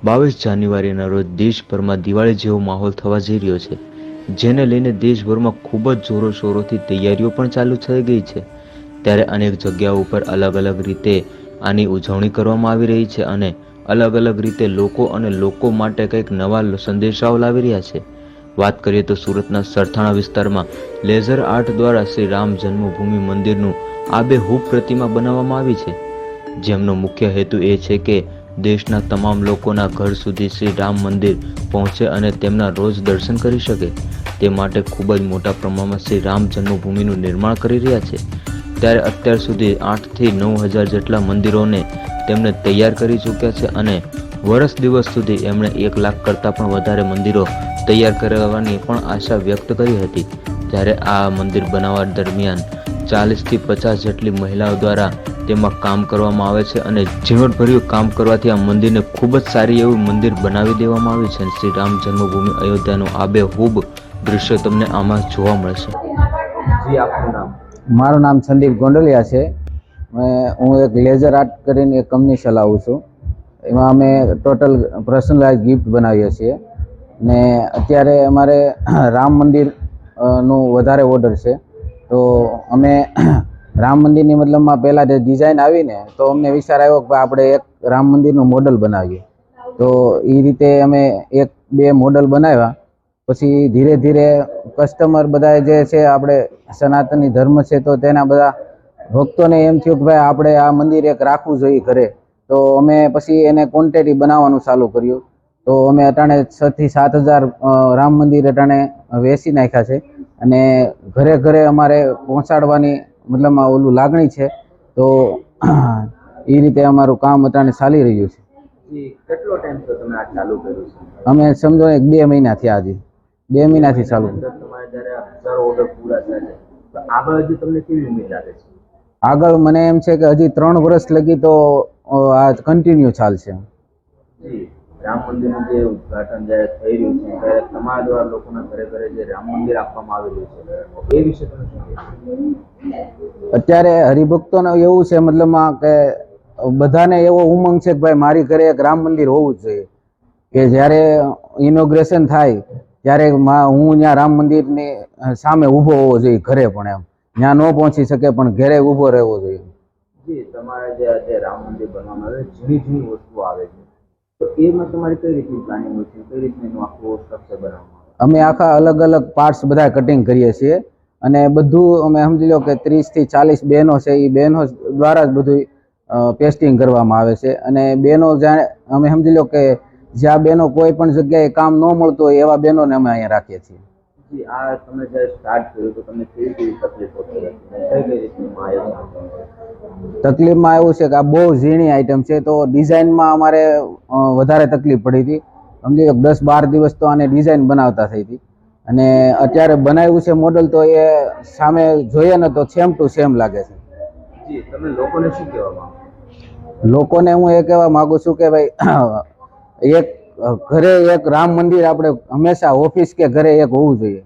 22 જાન્યુઆરીના રોજ દેશભરમાં દિવાળી જેવો માહોલ થવા જઈ રહ્યો છે, જેને લઈને દેશભરમાં ખૂબ જ જોરોશોરોથી તૈયારીઓ પણ ચાલુ થઈ ગઈ છે। ત્યારે અનેક જગ્યાઓ ઉપર અલગ અલગ રીતે આની ઉજવણી કરવામાં આવી રહી છે અને અલગ અલગ રીતે લોકો માટે કંઈક નવા સંદેશાઓ લાવી રહ્યા છે। વાત કરીએ તો સુરતના સરથાણા વિસ્તારમાં લેઝર આર્ટ દ્વારા શ્રી રામ જન્મભૂમિ મંદિરનું આબેહૂબ પ્રતિમા બનાવવામાં આવી છે, જેમનો મુખ્ય હેતુ એ છે કે દેશના તમામ લોકોના ઘર સુધી શ્રી રામ મંદિર પહોંચે અને તેમના રોજ દર્શન કરી શકે। તે માટે ખૂબ જ મોટા પ્રમાણમાં શ્રી રામ જન્મભૂમિનું નિર્માણ કરી રહ્યા છે। ત્યારે અત્યાર સુધી 8 થી 9 હજાર જેટલા મંદિરોને તેમને તૈયાર કરી ચૂક્યા છે અને વર્ષ દિવસ સુધી એમણે 1 લાખ કરતાં પણ વધારે મંદિરો તૈયાર કરવાની પણ આશા વ્યક્ત કરી હતી। જ્યારે આ મંદિર બનાવવા દરમિયાન 40 થી 50 જેટલી મહિલાઓ દ્વારા તેમાં કામ કરવામાં આવે છે અને ઝીણવટભર્યું કામ કરવાથી આ મંદિરને ખૂબ જ સારી એવું મંદિર બનાવી દેવામાં આવ્યું છે। શ્રી રામ જન્મભૂમિ અયોધ્યાનું આબેહૂબ દૃશ્ય તમને આમાં જોવા મળશે। જી, આપનું નામ? મારું નામ સંદીપ ગોંડલિયા છે। હું એક લેઝર આર્ટ કરીને એક કંપની ચલાવું છું। એમાં અમે ટોટલ પર્સનલાઇઝ ગિફ્ટ બનાવીએ છીએ ને અત્યારે અમારે રામ મંદિર નું વધારે ઓર્ડર છે, તો અમે રામ મંદિરની મતલબમાં પહેલાં જે ડિઝાઇન આવીને તો અમને વિચાર આવ્યો કે આપણે એક રામ મંદિરનું મોડલ બનાવીએ। તો એ રીતે અમે 1-2 મોડલ બનાવ્યા। પછી ધીરે ધીરે કસ્ટમર બધા જે છે આપણે સનાતની ધર્મ છે તો તેના બધા ભક્તોને એમ થયું કે ભાઈ આપણે આ મંદિર એક રાખવું જોઈએ ઘરે। તો અમે પછી એને ક્વોન્ટિટી બનાવવાનું ચાલુ કર્યું। તો અમે અટાણે 6 થી 7 હજાર રામ મંદિર અટાણે વેચી નાખ્યા છે અને ઘરે ઘરે અમારે પહોંચાડવાની મતલબમાં ઓલું લાગણી છે। તો એ રીતે અમારું કામ અટાણે ચાલી રહ્યું છે। કેટલો ટાઈમ તો તમે આ ચાલુ કર્યું છે? અમે સમજો 2 મહિના થયા, હજી 2 મહિનાથી ચાલુ। તમારે જ્યારે હજારો ઓર્ડર પૂરા થાય છે તો આગળ હજી તમને કેવી ઉમ્મીદ લાગે છે? આગળ મને એમ છે કે હજી 3 વર્ષ લગી તો આ કન્ટિન્યુ ચાલશે। જી, રામ મંદિરનું જે ઉદ્ઘાટન જ્યારે થઈ રહ્યું છે ત્યારે તમારા દ્વારા લોકોના ઘરે ઘરે જે રામ મંદિર આપવામાં આવી રહ્યું છે એ વિશે તમે શું કહેશો? અત્યારે હરિભક્તોને એવું છે મતલબમાં કે બધાને એવો ઉમંગ છે કે ભાઈ મારી ઘરે એક રામ મંદિર હોવું જ જોઈએ, કે જ્યારે ઇનોગ્રેશન થાય ત્યારે હું ત્યાં રામ મંદિરની સામે ઊભો હોવો જોઈએ ઘરે, પણ એમ ત્યાં ન પહોંચી શકે પણ ઘરે ઊભો રહેવો જોઈએ। જી, તમારે જે રામ મંદિર બનવામાં આવે ઝીણી વસ્તુઓ આવે છે તો એમાં તમારી કઈ રીતની પ્લાનિંગ હોય છે, કઈ રીતનું એનું આખું સ્ટ્રક્ચર બનાવવામાં આવે? અમે આખા અલગ અલગ પાર્ટ્સ બધા કટિંગ કરીએ છીએ અને બધું અમે સમજી લો કે 30 થી 40 બહેનો છે, એ બહેનો દ્વારા જ બધું પેસ્ટિંગ કરવામાં આવે છે। અને બહેનો અમે સમજી લો કે જ્યાં બહેનો કોઈ પણ જગ્યાએ કામ ન મળતું હોય એવા બહેનોને અમે અહીંયા રાખીએ છીએ। જી, આ તમે જ્યારે સ્ટાર્ટ કર્યું તો તમને કેવી કેવી તકલીફો થઈ હતી, કઈ કઈ રીતનું આયોજન? તકલીફમાં એવું છે કે આ બહુ ઝીણી આઈટમ છે તો ડિઝાઇનમાં અમારે વધારે તકલીફ પડી હતી। સમજી લો 10-12 દિવસ તો આને ડિઝાઇન બનાવતા થઈ હતી અને અત્યારે બનાવ્યું છે મોડલ તો એ સામે જોઈએ ને તો સેમ ટુ સેમ લાગે છે। જી, તમે લોકોને શું કહેવા માંગો? લોકોને હું એ કહેવા માંગુ છું કે ભાઈ એક ઘરે એક રામ મંદિર આપણે હંમેશા ઓફિસ કે ઘરે એક હોવું જોઈએ।